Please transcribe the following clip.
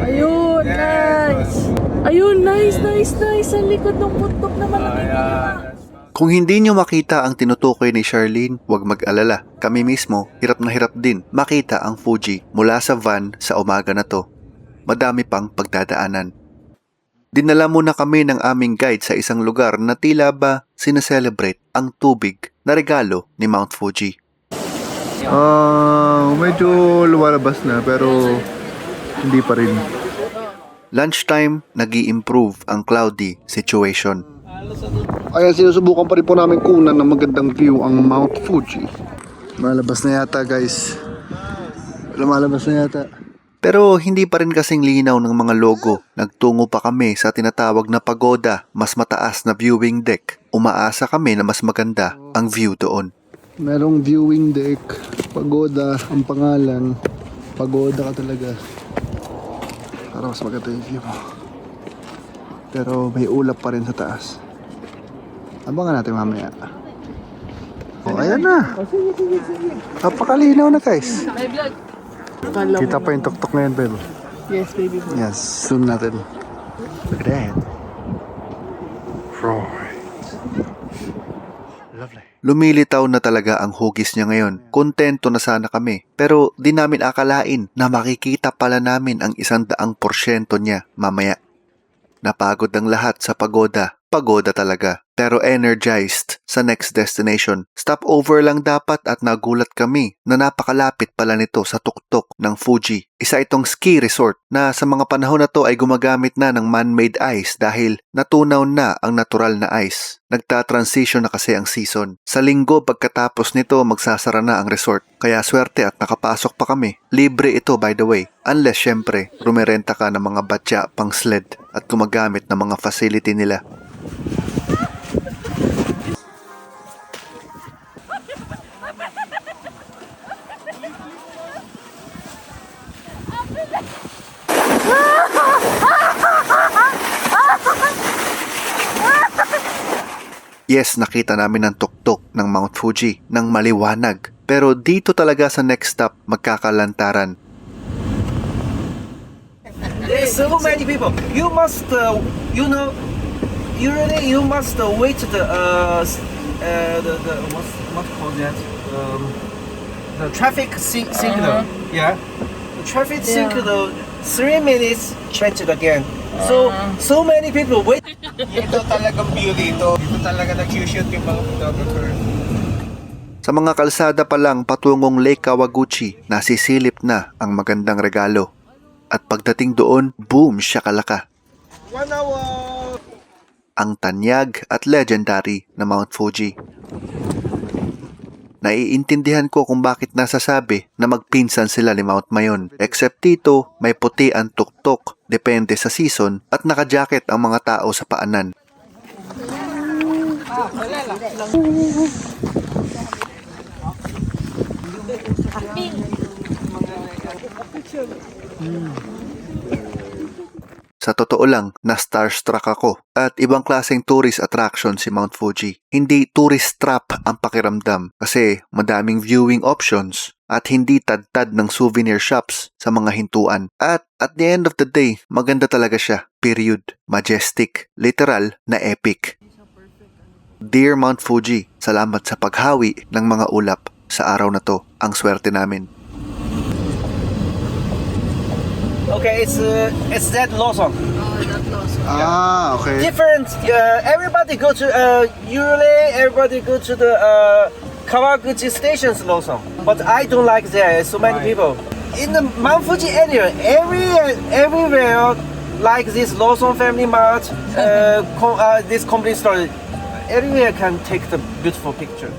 Ayun, nice. Ayun, nice. Sa likod ng bundok naman nakikita. Kung hindi nyo makita ang tinutukoy ni Charlene, huwag mag-alala. Kami mismo, hirap na hirap din makita ang Fuji mula sa van sa umaga na to. Madami pang pagdadaanan. Dinala muna kami ng aming guide sa isang lugar na tila ba sineselebrate ang tubig na regalo ni Mount Fuji. Medyo lumalabas na pero hindi pa rin. Lunchtime, nag-i-improve ang cloudy situation. Ayan, sinusubukan pa rin po namin kunan ng magandang view ang Mount Fuji. Malabas na yata, guys. Lumalabas na yata. Pero hindi pa rin kasing linaw ng mga logo. Nagtungo pa kami sa tinatawag na pagoda, mas mataas na viewing deck. Umaasa kami na mas maganda ang view doon. Merong viewing deck, pagoda, ang pangalan. Pagoda ka talaga. Para mas maganda yung view mo. Pero may ulap pa rin sa taas. Abangan natin mamaya. Ayan na. Napakalinaw na, guys. Kita pa yung tuktok ngayon, babe. Yes, baby. Yes, zoom natin. Look at that. Lovely. Lumilitaw na talaga ang hugis niya ngayon. Kontento na sana kami. Pero di namin akalain na makikita pala namin ang 100% niya mamaya. Napagod ang lahat sa pagoda. Pagoda talaga. Pero energized sa next destination. Stopover lang dapat at nagulat kami na napakalapit pala nito sa tuktok ng Fuji. Isa itong ski resort na sa mga panahon na to ay gumagamit na ng man-made ice dahil natunaw na ang natural na ice. Nagta-transition na kasi ang season. Sa linggo pagkatapos nito magsasara na ang resort. Kaya swerte at nakapasok pa kami. Libre ito by the way. Unless syempre rumerenta ka ng mga batya pang sled at gumagamit ng mga facility nila. Yes, nakita namin ang tuktok ng Mount Fuji ng maliwanag. Pero dito talaga sa next stop magkakalantaran. There's so many people. You must, you must wait the what's called that? The traffic signal. Yeah, the traffic signal. 3 minutes, change it again. So many people wait. Ito talagang view dito. Dito talaga nag-shoot yung mga photographer. Sa mga kalsada pa lang patungong Lake Kawaguchi, nasisilip na ang magandang regalo. At pagdating doon, boom, shakalaka. 1 hour. Ang tanyag at legendary na Mount Fuji. Naiintindihan ko kung bakit nasasabi na magpinsan sila ni Mount Mayon. Except dito, may puti ang tuktok, depende sa season, at naka-jacket ang mga tao sa paanan. Sa totoo lang, na-starstruck ako at ibang klaseng tourist attraction si Mount Fuji. Hindi tourist trap ang pakiramdam kasi madaming viewing options at hindi tad-tad ng souvenir shops sa mga hintuan. At at the end of the day, maganda talaga siya. Period. Majestic. Literal na epic. Dear Mount Fuji, salamat sa paghawi ng mga ulap sa araw na to. Ang swerte namin. Okay, it's that Lawson. Okay. Different. Everybody go to usually everybody go to the Kawaguchi stations Lawson, but I don't like there. So many people in the Mount Fuji area. Everywhere like this Lawson Family Mart, this company store. Everywhere can take the beautiful picture.